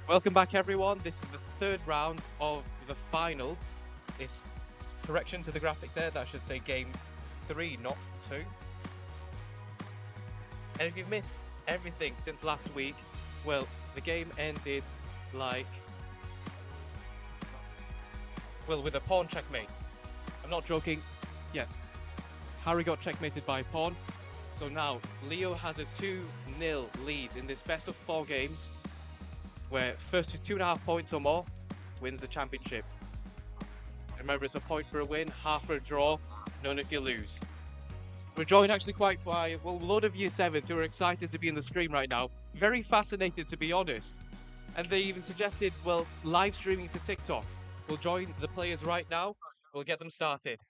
Welcome back, everyone. This is the third round of the final. It's correction to the graphic there. That should say game 3, not 2. And if you've missed everything since last week, well, the game ended like, well, with a pawn checkmate. I'm not joking. Yeah, Harry got checkmated by a pawn. So now Leo has a 2-0 lead in this best of 4 games, where first to 2.5 points or more wins the championship. Remember, it's a point for a win, half for a draw, none if you lose. We're joined actually quite by, well, a lot of Year 7s who are excited to be in the stream right now. Very fascinated, to be honest. And they even suggested, well, live streaming to TikTok. We'll join the players right now. We'll get them started.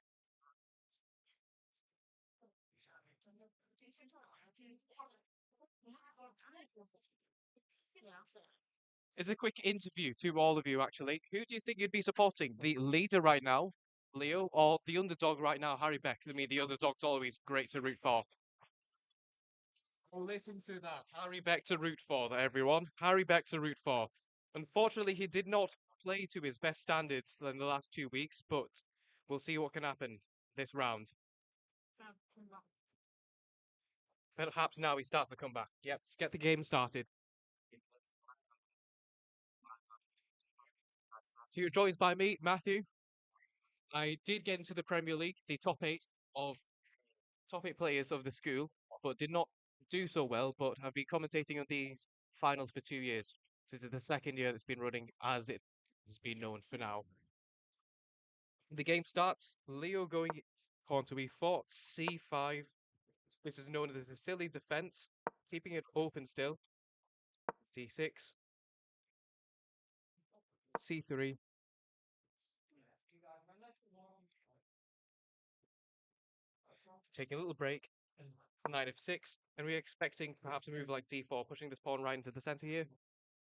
It's a quick interview to all of you, actually. Who do you think you'd be supporting? The leader right now, Leo, or the underdog right now, Harry Beck? I mean, the underdog's always great to root for. Well, listen to that. Harry Beck to root for, everyone. Harry Beck to root for. Unfortunately, he did not play to his best standards in the last 2 weeks, but we'll see what can happen this round. Perhaps now he starts the comeback. Yep, let's get the game started. So you're joined by me, Matthew. I did get into the Premier League, the top eight players of the school, but did not do so well. But have been commentating on these finals for 2 years. This is the second year that's been running as it has been known for now. The game starts. Leo going pawn to e4, c5. This is known as a silly defense, keeping it open still. d6, c3. Taking a little break. Knight f6, and we're expecting perhaps a move like d4, pushing this pawn right into the center here,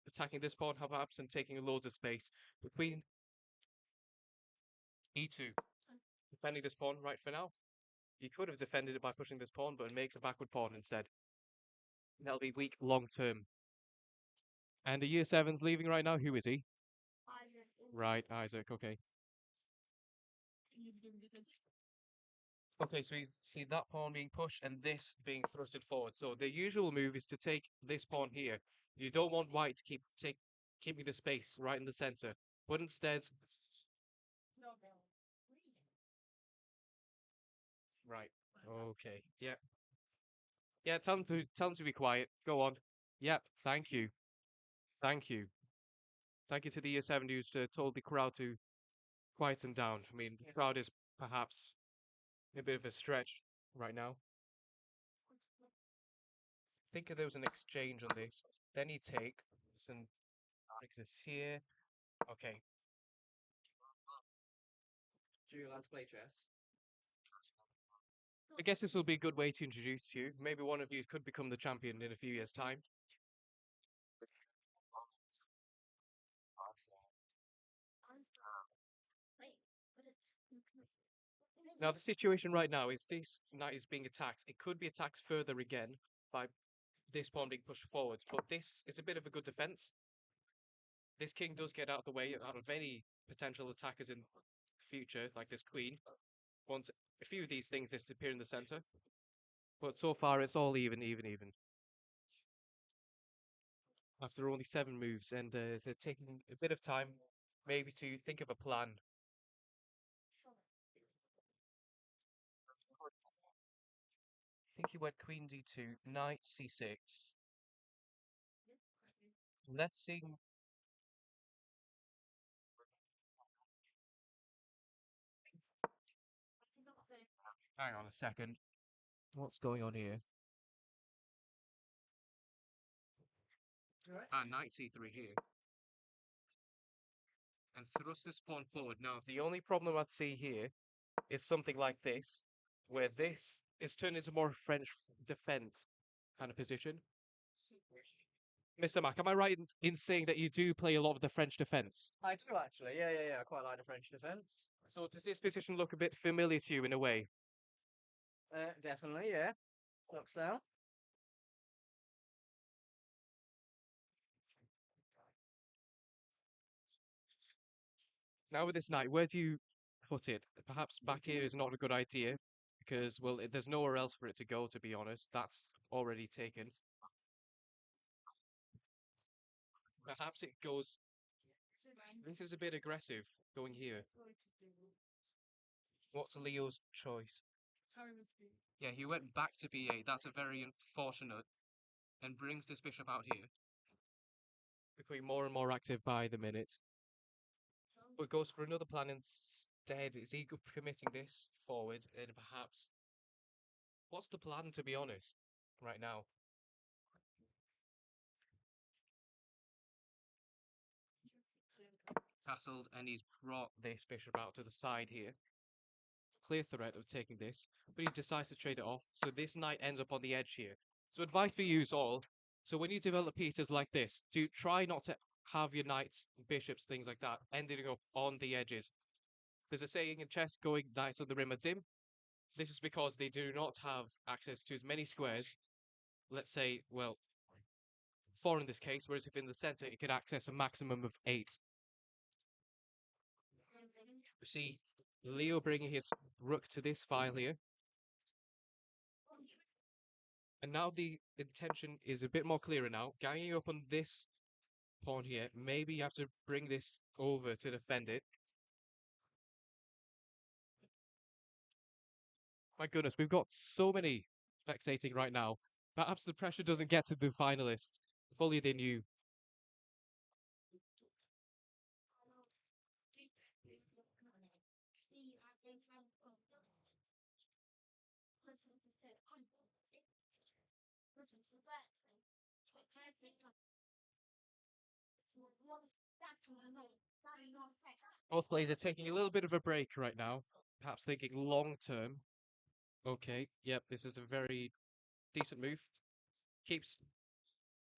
attacking this pawn perhaps and taking loads of space. But queen e2, defending this pawn right for now. You could have defended it by pushing this pawn, but it makes a backward pawn instead. That'll be weak long term. And the year 7's leaving right now. Who is he? Isaac. Right, Isaac. Okay. Okay, so you see that pawn being pushed and this being thrusted forward. So the usual move is to take this pawn here. You don't want white to keeping the space right in the center, but instead, right. Okay. Yeah. Yeah. Tell him to be quiet. Go on. Yep. Thank you. Thank you. Thank you to the year 7 who's told the crowd to quieten down. I mean, the crowd is perhaps a bit of a stretch right now. Think if there was an exchange on this. Then you take some brings this here. Okay. Do you like to play chess? I guess this will be a good way to introduce you. Maybe one of you could become the champion in a few years' time. Now, the situation right now is this knight is being attacked. It could be attacked further again by this pawn being pushed forwards, but this is a bit of a good defense. This king does get out of the way out of any potential attackers in future, like this queen. Once a few of these things disappear in the center, but so far it's all even. After only 7 moves, and they're taking a bit of time, maybe to think of a plan. I think he went queen d2, knight c6. Let's see. Hang on a second. What's going on here? Knight c3 here. And thrust this pawn forward. Now, the only problem I'd see here is something like this, where this is turned into more French defense kind of position. Mr. Mac, am I right in saying that you do play a lot of the French defense? I do actually. Yeah. I quite like the French defence. So does this position look a bit familiar to you in a way? Definitely, yeah. Looks so. Now with this knight, where do you put it? Perhaps back here is not a good idea because, well, there's nowhere else for it to go, to be honest. That's already taken. Perhaps it goes... This is a bit aggressive, going here. What's Leo's choice? Yeah, he went back to b8. That's a very unfortunate, and brings this bishop out here. Becoming more and more active by the minute. But goes for another plan instead. Is he committing this forward and perhaps... What's the plan, to be honest, right now? Castled, and he's brought this bishop out to the side here. Clear threat of taking this, but he decides to trade it off, so this knight ends up on the edge here. So advice for you all, so when you develop pieces like this, do try not to have your knights, bishops, things like that, ending up on the edges. There's a saying in chess, going knights on the rim are dim. This is because they do not have access to as many squares, let's say, well, 4 in this case, whereas if in the center, it could access a maximum of 8. You see Leo bringing his rook to this file here. And now the intention is a bit more clearer now. Ganging up on this pawn here. Maybe you have to bring this over to defend it. My goodness, we've got so many spectating right now. Perhaps the pressure doesn't get to the finalists. If only they knew. Both players are taking a little bit of a break right now. Perhaps thinking long term. Okay, yep, this is a very decent move. Keeps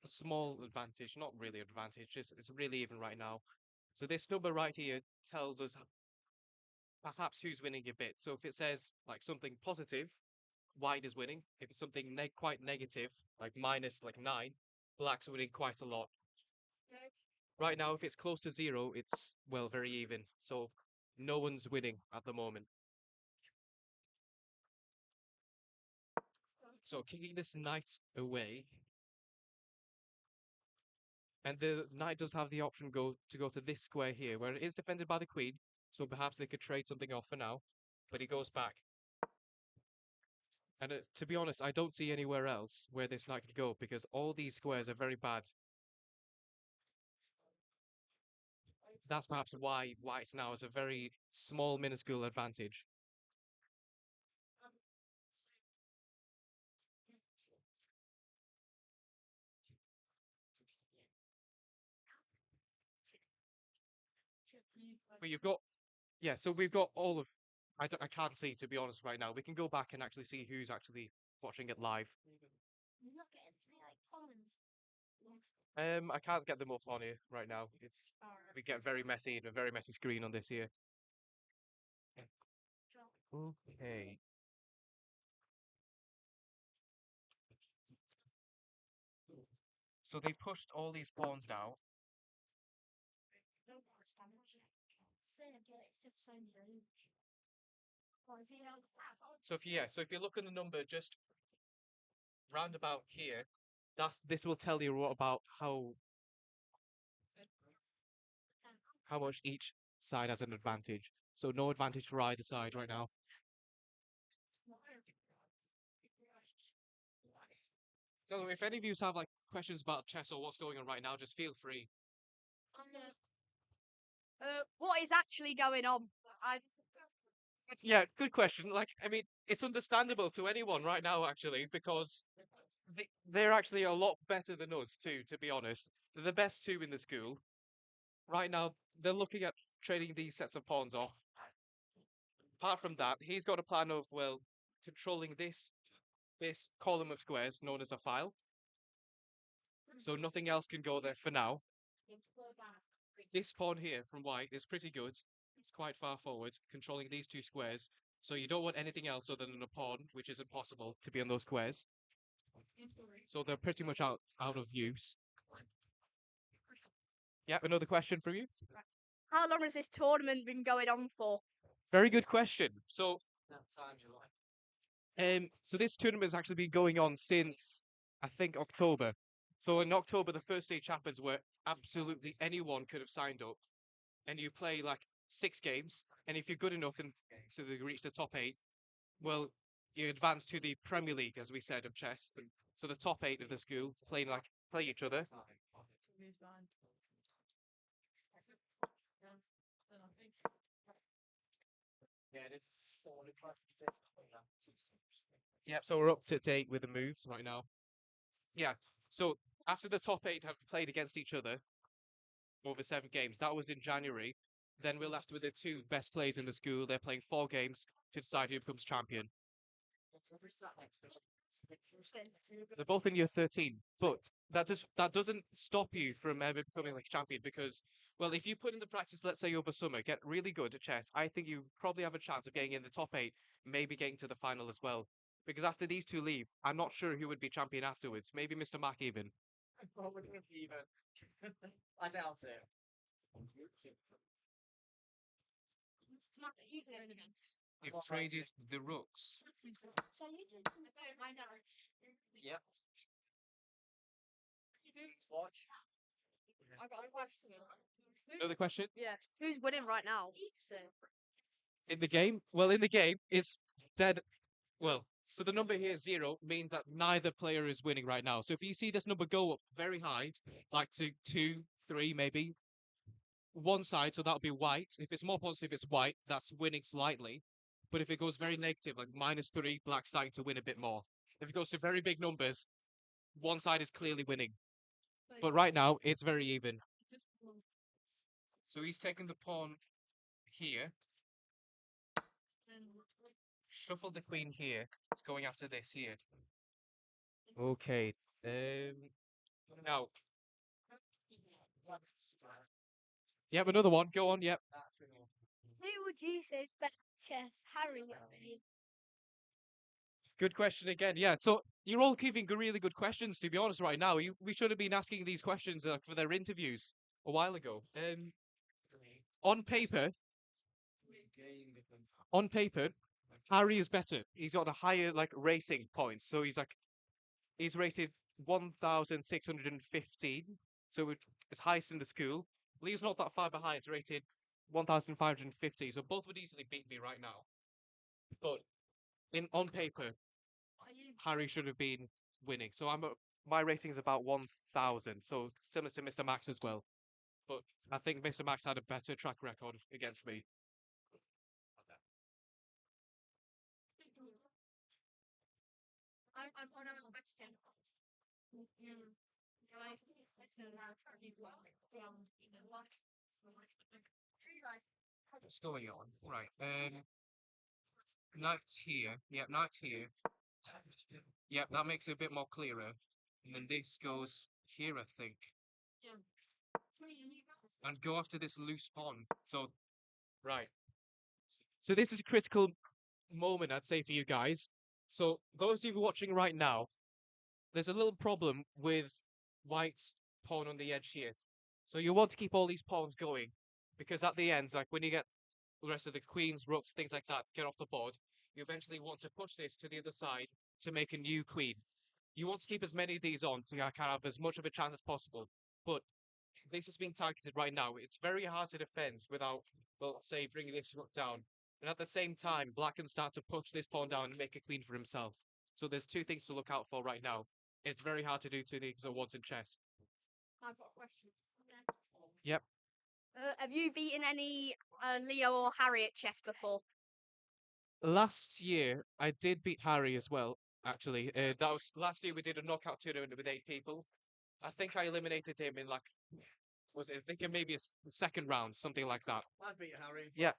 a small advantage, not really advantage, it's really even right now. So this number right here tells us perhaps who's winning a bit. So if it says like something positive, white is winning. If it's something quite negative, like minus like 9, black's winning quite a lot. Right now, if it's close to 0, it's, well, very even. So no one's winning at the moment. So kicking this knight away. And the knight does have the option to go to this square here, where it is defended by the queen. So perhaps they could trade something off for now. But he goes back. And to be honest, I don't see anywhere else where this knight could go, because all these squares are very bad. That's perhaps why white now has a very small, minuscule advantage. But you've got, yeah, so we've got all of, I can't see, to be honest, right now. We can go back and actually see who's actually watching it live. I can't get them up on here right now. We get very messy and a very messy screen on this here. Okay. So they've pushed all these pawns now. So if you look at the number just round about here, this will tell you about how much each side has an advantage. So no advantage for either side right now. So if any of you have like questions about chess or what's going on right now, just feel free. What is actually going on? Yeah, good question. Like, I mean, it's understandable to anyone right now, actually, because they're actually a lot better than us too, to be honest. They're the best 2 in the school. Right now, they're looking at trading these sets of pawns off. Apart from that, he's got a plan of, well, controlling this column of squares known as a file. So nothing else can go there for now. This pawn here from white is pretty good. It's quite far forward, controlling these 2 squares. So you don't want anything else other than a pawn, which is impossible to be on those squares. So they're pretty much out of use. Yeah, another question from you? How long has this tournament been going on for? Very good question. So, That time you like. so this tournament has actually been going on since I think October. So in October, the first stage happens where absolutely anyone could have signed up, and you play like 6 games, and if you're good enough and to reach the top 8, well, you advance to the Premier League, as we said, of chess. So the top 8 of the school play each other. Yeah, it is. Yep. So we're up to 8 with the moves right now. Yeah. So after the top 8 have played against each other over 7 games, that was in January. Then we're left with the 2 best players in the school. They're playing 4 games to decide who becomes champion. They're both in year 13, but that doesn't stop you from ever becoming like champion because, well, if you put in the practice, let's say over summer, get really good at chess, I think you probably have a chance of getting in the top 8, maybe getting to the final as well. Because after these 2 leave, I'm not sure who would be champion afterwards. Maybe Mr. Mack even. What would it be even? I doubt it. You've traded the rooks. Yep. Watch. I got a question. Another question? Yeah, who's winning right now? In the game? Well, in the game, it's dead. Well, so the number here, 0, means that neither player is winning right now. So if you see this number go up very high, like to 2, 3, maybe, one side, so that'll be white. If it's more positive, it's white. That's winning slightly. But if it goes very negative, like -3, black's starting to win a bit more. If it goes to very big numbers, one side is clearly winning. But right now, it's very even. So he's taken the pawn here. Shuffled the queen here. It's going after this here. Okay. Now. Yep, another one. Go on. Yep. Who would you say is better at chess, Harry? Good question again. Yeah. So you're all giving really good questions. To be honest, right now, we should have been asking these questions for their interviews a while ago. On paper, on paper, Harry is better. He's got a higher like rating points. So he's rated 1,615. So it's highest in the school. Lee's not that far behind. It's rated 1,550. So both would easily beat me right now. But on paper, Harry should have been winning. So my rating is about 1,000. So similar to Mr. Max as well. But I think Mr. Max had a better track record against me. I'm on a question. What's going on? Right. Knight here. Yep, knight here. Yep, that makes it a bit more clearer. And then this goes here, I think. And go after this loose pawn. So, right. So this is a critical moment, I'd say, for you guys. So those of you watching right now, there's a little problem with white's pawn on the edge here. So you want to keep all these pawns going, because at the end, like when you get the rest of the queens, rooks, things like that, get off the board, you eventually want to push this to the other side to make a new queen. You want to keep as many of these on so you can have as much of a chance as possible. But this is being targeted right now. It's very hard to defend without, well, say, bringing this rook down. And at the same time, black can start to push this pawn down and make a queen for himself. So there's 2 things to look out for right now. It's very hard to do 2 things at once in chess. I've got a question. Yep. Have you beaten any Leo or Harry at chess before? Last year, I did beat Harry as well, actually. That was last year we did a knockout tournament with 8 people. I think I eliminated him in like, was it, I think maybe a second round, something like that. I'd beat Harry. Yeah.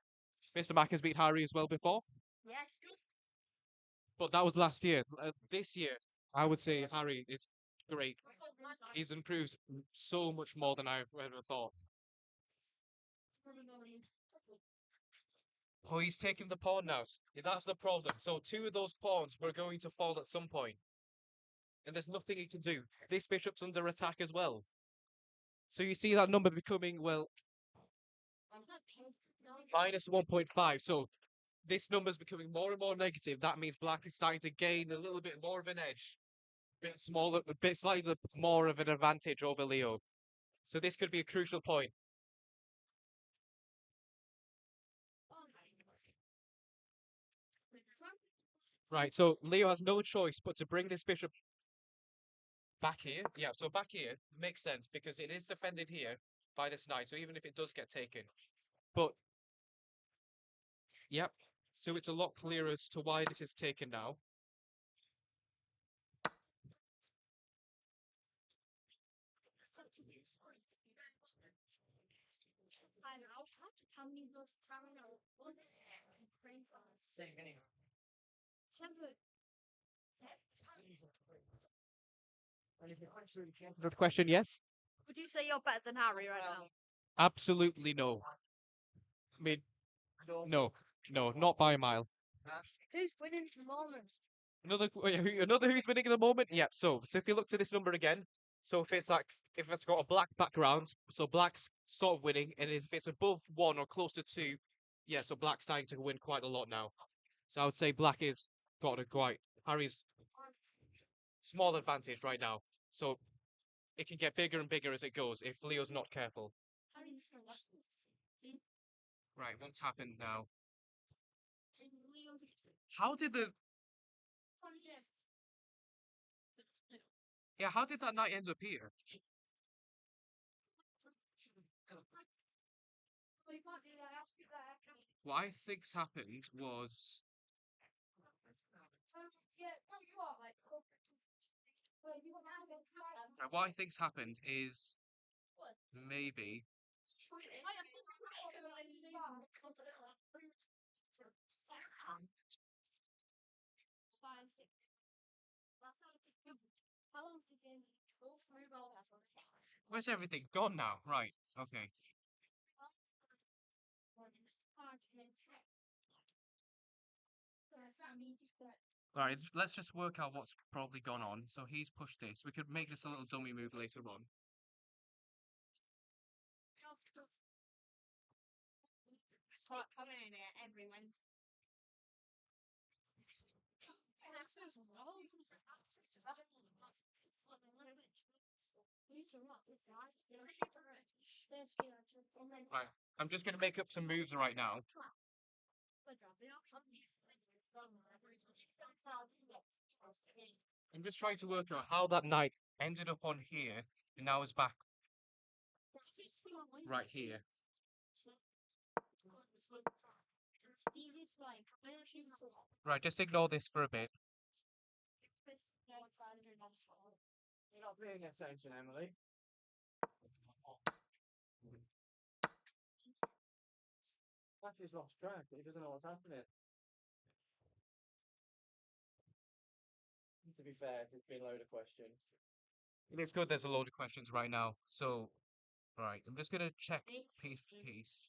Mr. Mack has beat Harry as well before. Yes. But that was last year. This year, I would say Harry is great. He's improved so much more than I've ever thought. Oh, he's taking the pawn now. That's the problem. So 2 of those pawns were going to fall at some point. And there's nothing he can do. This bishop's under attack as well. So you see that number becoming, well, Minus 1.5. So this number's becoming more and more negative. That means black is starting to gain a little bit more of an edge. Bit smaller, a bit slightly more of an advantage over Leo. So this could be a crucial point. Right, so Leo has no choice but to bring this bishop back here. Yeah, so back here makes sense because it is defended here by this knight. So even if it does get taken. But, yep. So it's a lot clearer as to why this is taken now. Same anyway. Good question, yes? Would you say you're better than Harry right now? Absolutely no. I mean, no, not by a mile. Who's winning at the moment? Another who's winning at the moment? Yeah, so if you look to this number again, so if it's got a black background, so black's sort of winning, and if it's above 1 or close to 2, yeah, so black's starting to win quite a lot now. So I would say black is got a quite Harry's small advantage right now. So it can get bigger and bigger as it goes if Leo's not careful. Right, what's happened now? How did the how did that knight end up here? What I think's happened was what I think's happened is maybe where's everything gone now? Right, okay. Alright, let's just work out what's probably gone on. So he's pushed this. We could make this a little dummy move later on. Coming in here every Wednesday. Right, I'm just going to make up some moves right now. I'm just trying to work out how that knight ended up on here and now is back right here. Right, just ignore this for a bit. You're not paying attention, Emily. Matthew's lost track. He doesn't know what's happening. To be fair, there's been a load of questions. It's good there's a load of questions right now. So, right, I'm just going to check piece for piece.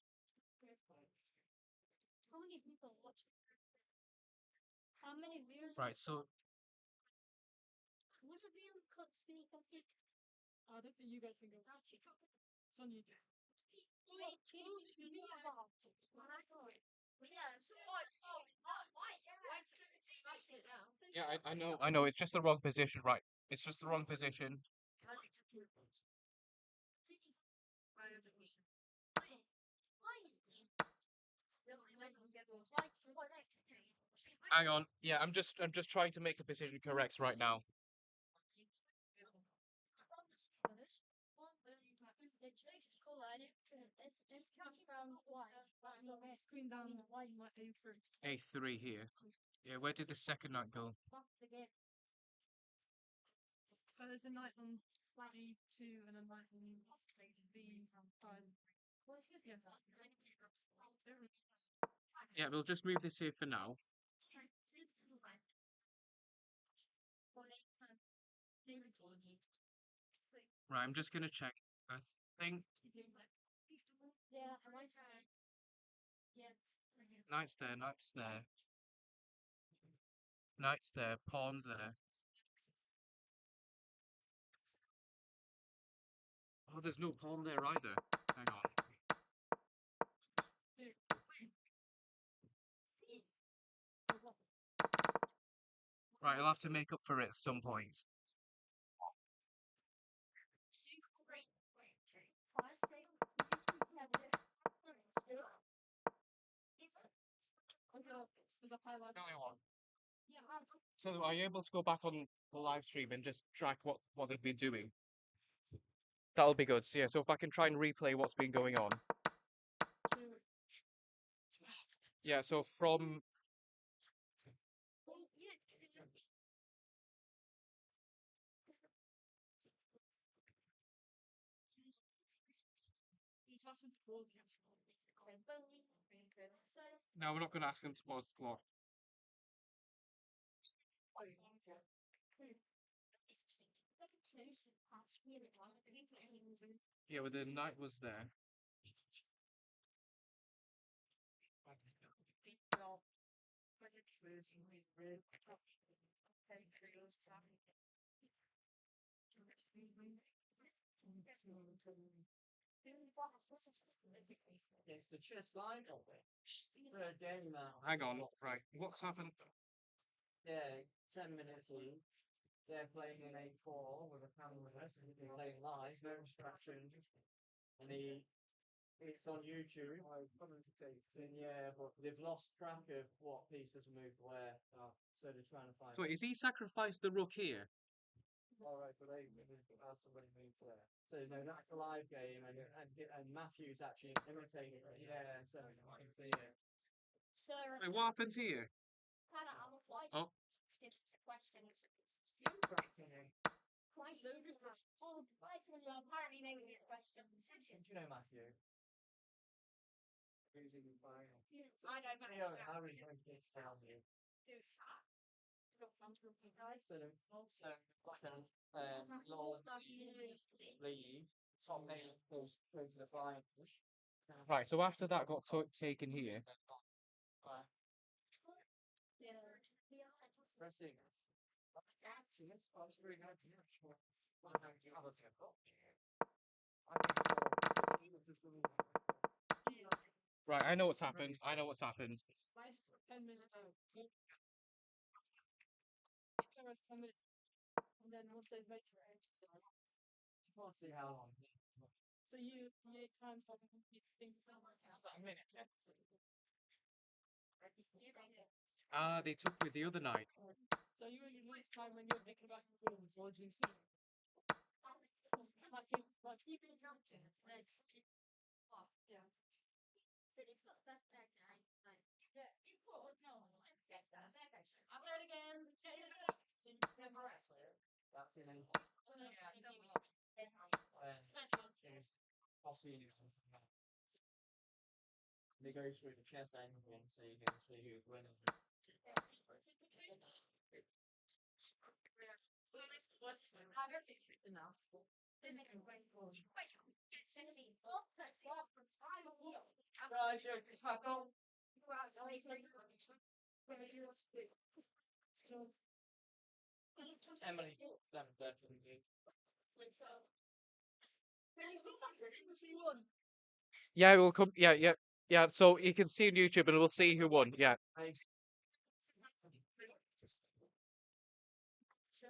How many viewers? Right, so Would it be on cut Steve? I don't think you guys can go. It's on you. yeah, I know, it's just the wrong position, right? It's just the wrong position. Hang on. Yeah, I'm just trying to make the position correct right now. Screen down why you might aim for A3 here. Yeah, where did the second knight go? there's a knight on B2 and a knight on B5. Yeah, we'll just move this here for now. Right, I'm just gonna check. I think Yeah, I might try. Yeah. knight's there, knight's there, pawn's there. Oh, there's no pawn there either. Hang on. Right, I'll have to make up for it at some point. There's a highlight. So are you able to go back on the live stream and just track what they've been doing? That'll be good. So, yeah, so if I can try and replay what's been going on. Yeah, so from now we're not going to ask them to pause the clock. Yeah, well, the night was there. It's the chest line of it. Third game now. Hang on, right. What's happened? Yeah, 10 minutes in. They're playing in 8-4 with a camera playing live, no distractions. And it's on YouTube. Yeah, but they've lost track of what pieces moved where. So they're trying to find. So is he sacrificed the rook here? Alright, but somebody moved there. So no, that's a live game, and Matthew's actually imitating it. Yeah, so I can see it. Sir, Wait, what happened here? Hannah, I'm obliged Oh. to skip to questions. So apparently they would get questions. Do you know Matthew? Who's in the final? I know Matthew. Theo and Harry don't get down here. Lord Lee, Tom Hayden goes to the final. Right, so after that got taken here. Pressing. Right, I know what's happened. I know what's happened. 10 minutes. 10 minutes. And then once they make your edge, You can't see how long. so you time for complete thing. About a minute. Ah, they took me the other night. So you only lose time when you're making back the rules, or do you see? Yeah. I'll play it again. That's in a they go through the chess engine so you can see who's winning. Guys, you're tackle. Emily, 7:30. Yeah, it will come. Yeah, yeah, yeah. So you can see on YouTube, and we'll see who won. Yeah,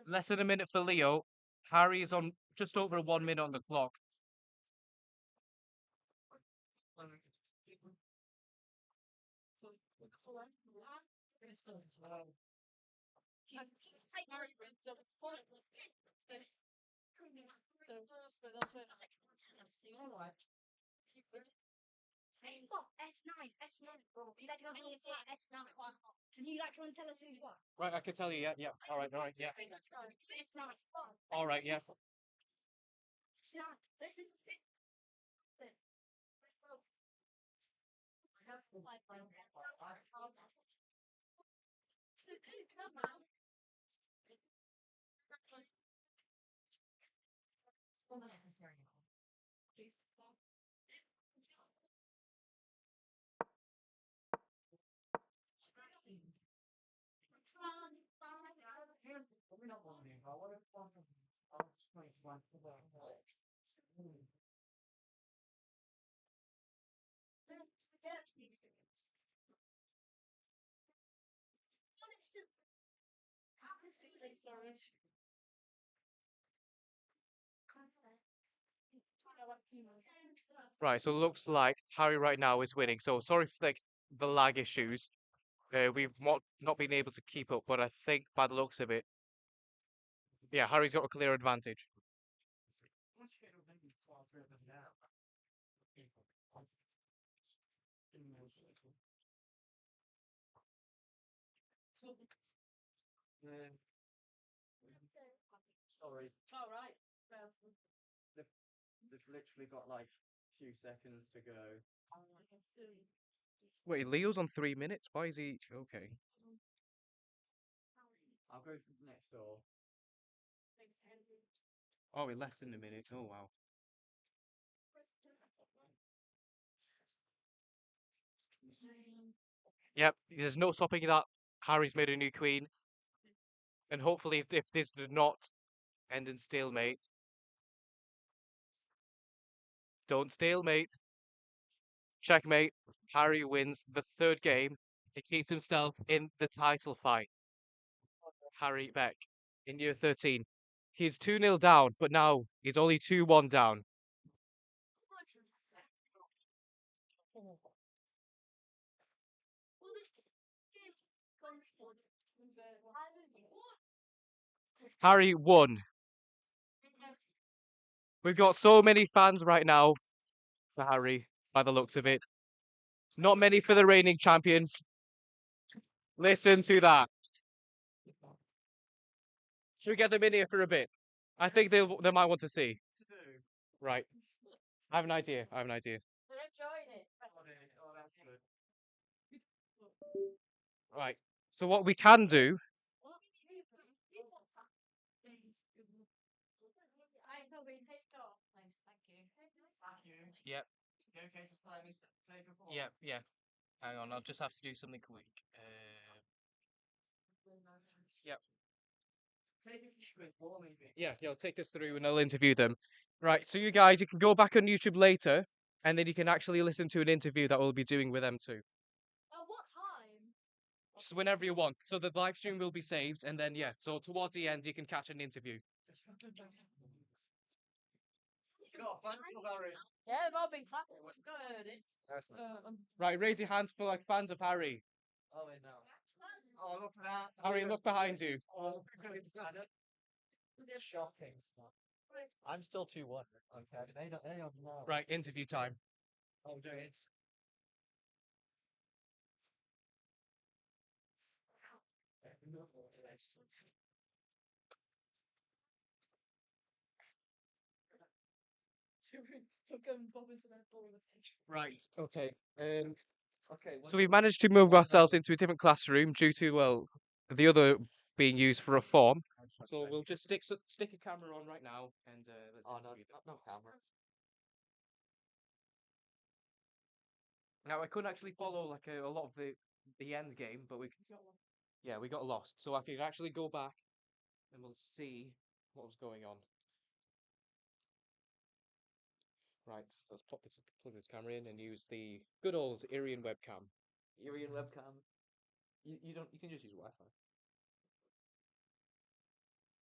less than a minute for Leo. Harry is on just over 1 minute on the clock. What? S9, S9. You like to S9. Can you like try and tell us who's what? Right, I can tell you. Yeah, yeah. All right, yeah. S9. All right, yeah. S9. Listen. Right, so it looks like Harry right now is winning. So sorry for like the lag issues. We've not been able to keep up, but I think by the looks of it, yeah, Harry's got a clear advantage. Sorry, All right. Well, they've literally got like a few seconds to go. Wait, Leo's on 3 minutes? Why is he okay? I'll go next door. Oh, in less than a minute. Oh wow. Yep, there's no stopping that. Harry's made a new queen. And hopefully if this does not end in stalemate. Don't stalemate. Checkmate. Harry wins the third game. He keeps himself in the title fight. Harry Beck in year 13. He's 2-0 down, but now he's only 2-1 down. Harry won. We've got so many fans right now for Harry, by the looks of it. Not many for the reigning champions. Listen to that. Should we get them in here for a bit? I think they might want to see. To do. Right. I have an idea. I have an idea. they're enjoying it. Oh, that's good. Right. So what we can do. I know we taped off. Nice, thank you. Thank you. Yep. You okay, just let me take a pause. Yep. Yeah. Hang on. I'll just have to do something quick. Yep. Take it quick, warming me. Yeah. He'll take us through and I'll interview them. Right. So you guys, you can go back on YouTube later, and then you can actually listen to an interview that we'll be doing with them too. What time? Just whenever you want. So the live stream will be saved, and then yeah. So towards the end, you can catch an interview. God, thanks for Harry. Yeah, they've all been clapping. We've not heard it. Right. Raise your hands for like fans of Harry. Oh, wait, no. Oh, look at that. Harry, look behind you. Oh, shocking. I'm still 2-1. Okay, they don't know. Right. Interview time. Oh, doing it. Right. Okay. Okay. So we've managed to move ourselves into a different classroom due to well the other being used for a form. So we'll just stick a camera on right now and let's. Oh, no, interview them. no camera. Now I couldn't actually follow like a lot of the end game, but we yeah we got lost. So I could actually go back and we'll see what was going on. Right, let's plug this camera in and use the good old Irian webcam. Irian webcam. You can just use Wi-Fi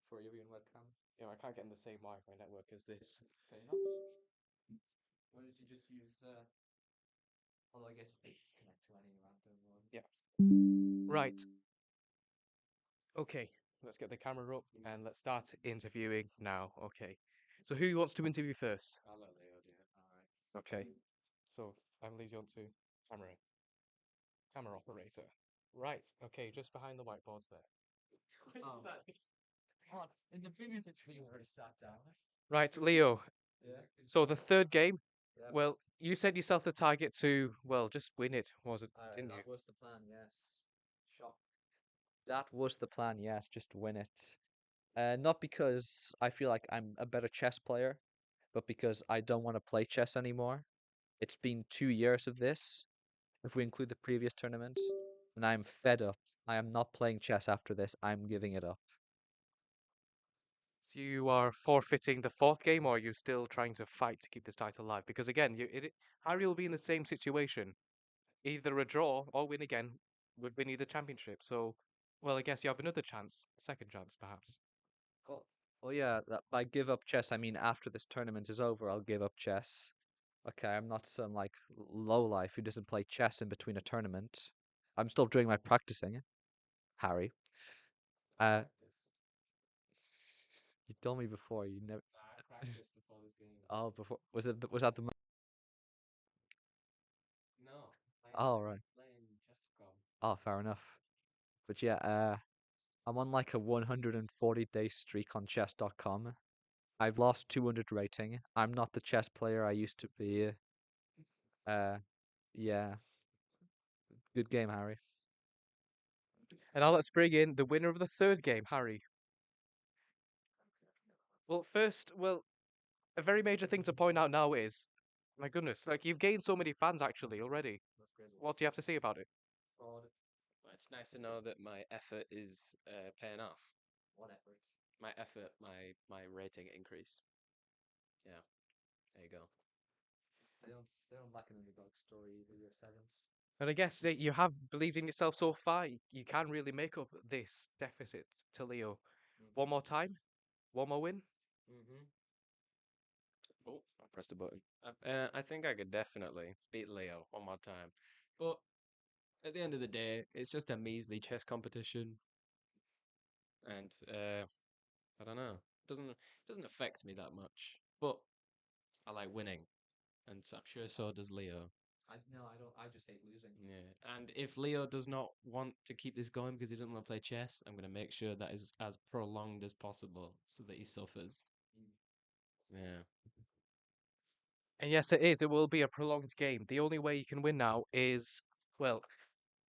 for Irian webcam. Yeah, I can't get in the same Wi-Fi network as this. Okay, not. Why don't you just use? Although I guess you just connect to any random one. Yeah. Right. Okay, let's get the camera up and let's start interviewing now. Okay. So who wants to interview first? I'll let Leo do it. All right. Okay. So I'm lead you on to camera operator. Right. Okay, just behind the whiteboards there. Oh. What? In the previous interview, you already sat down. Right, Leo. Yeah. So the third game, Yeah. well, you set yourself the target to, well, just win it, was it? Didn't you? That was the plan, yes. Shock. That was the plan, yes, just win it. Not because I feel like I'm a better chess player, but because I don't want to play chess anymore. It's been 2 years of this, if we include the previous tournaments, and I'm fed up. I am not playing chess after this. I'm giving it up. So you are forfeiting the fourth game, or are you still trying to fight to keep this title alive? Because again, Harry will be in the same situation. Either a draw or win again would win you the championship. So well, I guess you have another chance, second chance, perhaps. Oh, oh yeah. By give up chess, I mean after this tournament is over, I'll give up chess. Okay, I'm not some like lowlife who doesn't play chess in between a tournament. I'm still doing my practicing, Harry. Uh, you told me before you never. I practiced before this game. Oh, before was that the? No, Oh right. playing chess.com. Oh, fair enough. But yeah, I'm on like a 140-day streak on chess.com. I've lost 200 rating. I'm not the chess player I used to be. Uh, yeah. Good game, Harry. And now let's bring in the winner of the third game, Harry. Well, first, well, a very major thing to point out now is, my goodness, like you've gained so many fans actually already. What do you have to say about it? Well, it's nice to know that my effort is paying off. What effort? My effort, my rating increase. Yeah, there you go. They don't like an underdog story, do your sevens. And I guess that you have believed in yourself so far. You can really make up this deficit to Leo. One more time, one more win. Mm-hmm. Oh, I pressed a button. I think I could definitely beat Leo one more time. But at the end of the day, it's just a measly chess competition. And I don't know. Doesn't affect me that much. But I like winning. And so I'm sure so does Leo. No, I don't. I just hate losing. Yeah. And if Leo does not want to keep this going because he doesn't want to play chess, I'm going to make sure that is as prolonged as possible so that he suffers. Yeah. And yes, it is. It will be a prolonged game. The only way you can win now is, well,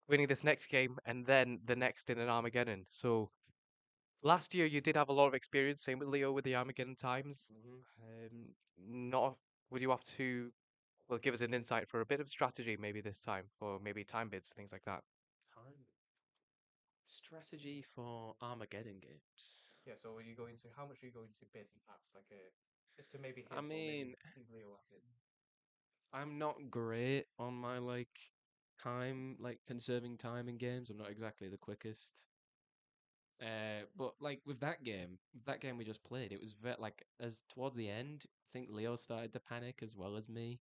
winning this next game and then the next in an Armageddon. So last year you did have a lot of experience, same with Leo with the Armageddon times. Not would you have to, well, give us an insight for a bit of strategy maybe this time for maybe time bids, things like that. Time. Strategy for Armageddon games. Yeah, so are you going to, how much are you going to bid perhaps like a, just to maybe I hint or maybe mean, tease Leo at it? I'm not great on my time, like conserving time in games. I'm not exactly the quickest. But like with that game we just played, it was like as towards the end, I think Leo started to panic as well as me.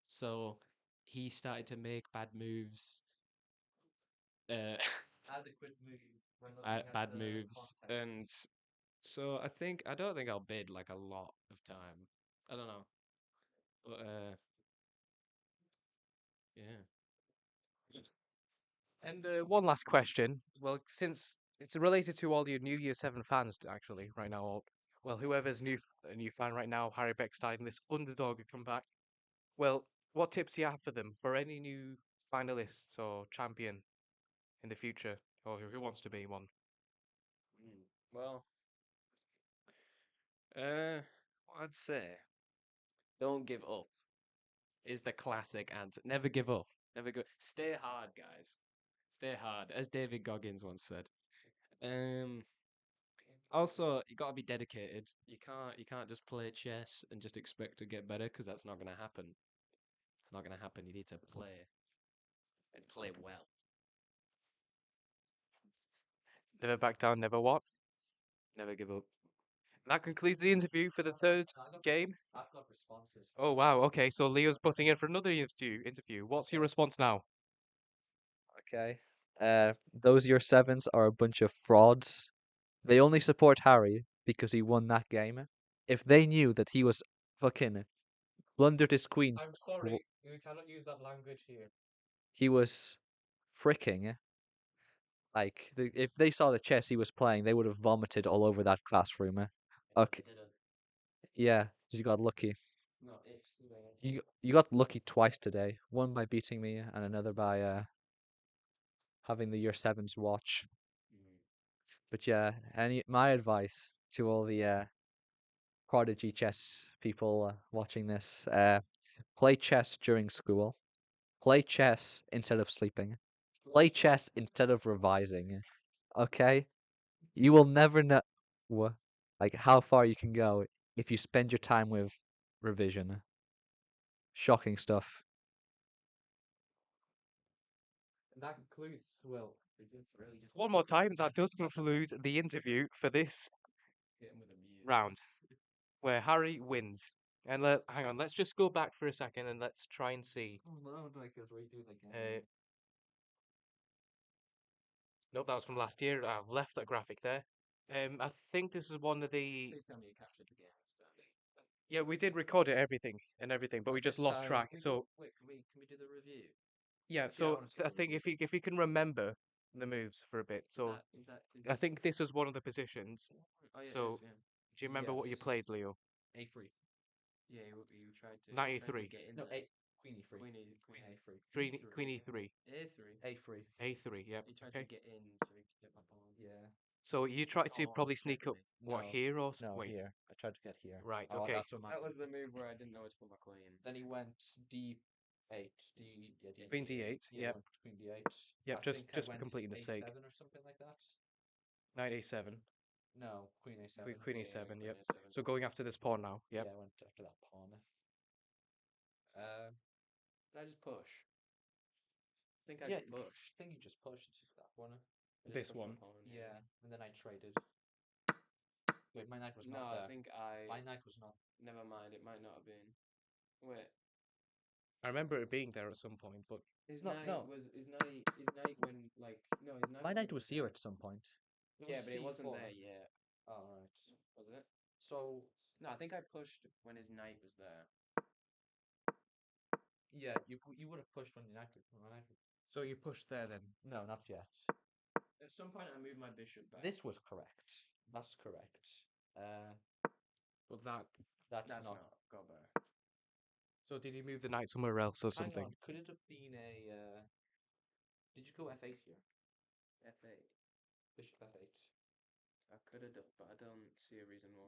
So he started to make bad moves. Uh, Adequate move when bad moves, and so I don't think I'll bid like a lot of time. I don't know, but yeah. And one last question. Well, since it's related to all your New Year 7 fans, actually, right now, or, well, whoever's a new fan right now, Harry Beckstein, this underdog comeback. Well, what tips do you have for them for any new finalists or champion in the future, or who wants to be one? Well, what I'd say, don't give up is the classic answer. Never give up. Never go. Stay hard, guys. Stay hard, as David Goggins once said. Um. Also, you gotta be dedicated. You can't just play chess and just expect to get better because that's not gonna happen. It's not gonna happen. You need to play and play well. Never back down, never what? Never give up. That concludes the interview for the third game. I've got responses. Oh, wow. Okay, so Leo's butting in for another interview. What's your response now? Okay. Those year sevens are a bunch of frauds. They only support Harry because he won that game. If they knew that he was fucking blundered his queen, I'm sorry, we cannot use that language here. he was fricking. Like, if they saw the chess he was playing, they would have vomited all over that classroom. Okay, yeah, you got lucky. Not ifs. You got lucky twice today. One by beating me, and another by having the year sevens watch. But yeah, my advice to all the prodigy chess people watching this: play chess during school. Play chess instead of sleeping. Play chess instead of revising. Okay, you will never know like how far you can go if you spend your time with revision. Shocking stuff. That concludes, well, One more time, that does conclude the interview for this Hit him with a mute. round, where Harry wins. And hang on, let's just go back for a second and let's try and see. Oh no, like this redo it Uh, again. nope, that was from last year. I've left that graphic there. I think this is one of the. Please tell me you captured the game this time. Yeah, we did record it, everything, but we just This lost time- track. Can we So do- wait, can we do the review? yeah, I so wanna see I the think review. if you can remember the moves for a bit. So Is I think this is one of the positions. Oh yeah, so it is, yeah. Do you remember what you Yes. played, Leo? A3. Yeah, you tried to 93. get in No, there. Queen E3. Queen A3. Queen E3. A3. A3. A3. Yep. You tried Okay. to get in so you could get my pawn. Yeah. So you tried to Oh, probably sneak up checkmate. what No, here or No, wait? here. I tried to get here. Right, Oh, okay. that's what my. That was the move where I didn't know where to put my queen. Then he went D8. D. Queen D8. Yeah, Yep. went Queen D8. Yep, I just- think I just for went completing the sake. A7 or something like that. Knight A7. No, Queen A7. Queen Yeah, A7. Queen Yep. A7. So going after this pawn now. Yep. Yeah, I went after that pawn. Did I just push? I think I Yeah, just pushed. I think you just pushed that one. I just This pushed my one. pawn, Yeah, and then I traded. Wait, my knight was No, not I there. think My knight was not. Never mind, it might not have been. Wait, I remember it being there at some point, but his No, knight no. was his knight when like no his knight. My knight was there. here at some point. Yeah, but it wasn't C4. there yet, Oh, right. was it? So, No, I think I pushed when his knight was there. yeah, you would have pushed when your knight was. so you pushed there then. No, not yet. At some point, I moved my bishop back. This was correct. That's correct. But That's That's not. not go back. So did you move the knight somewhere else or Hang something? on, could it have been a? Did you go F8 here? F8. Bishop F8. I could have done, but I don't see a reason why.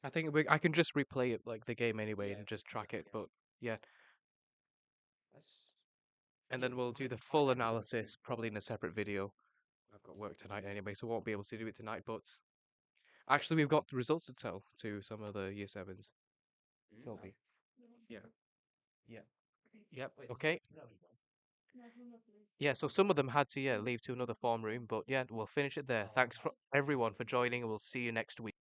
I think I can just replay it like the game anyway Yeah, and just just track play it. the But yeah, That's. and Yeah, then we'll do my the knight full was on analysis probably in C4. a separate video. I've got work tonight anyway, so won't be able to do it tonight. But actually, we've got the results to tell to some of the year sevens. Mm, They'll no. be. Yeah. Yeah. Yep. Wait, Okay. no, you don't. Yeah. So some of them had to leave to another form room, but yeah, we'll finish it there. Thanks for everyone for joining, and we'll see you next week.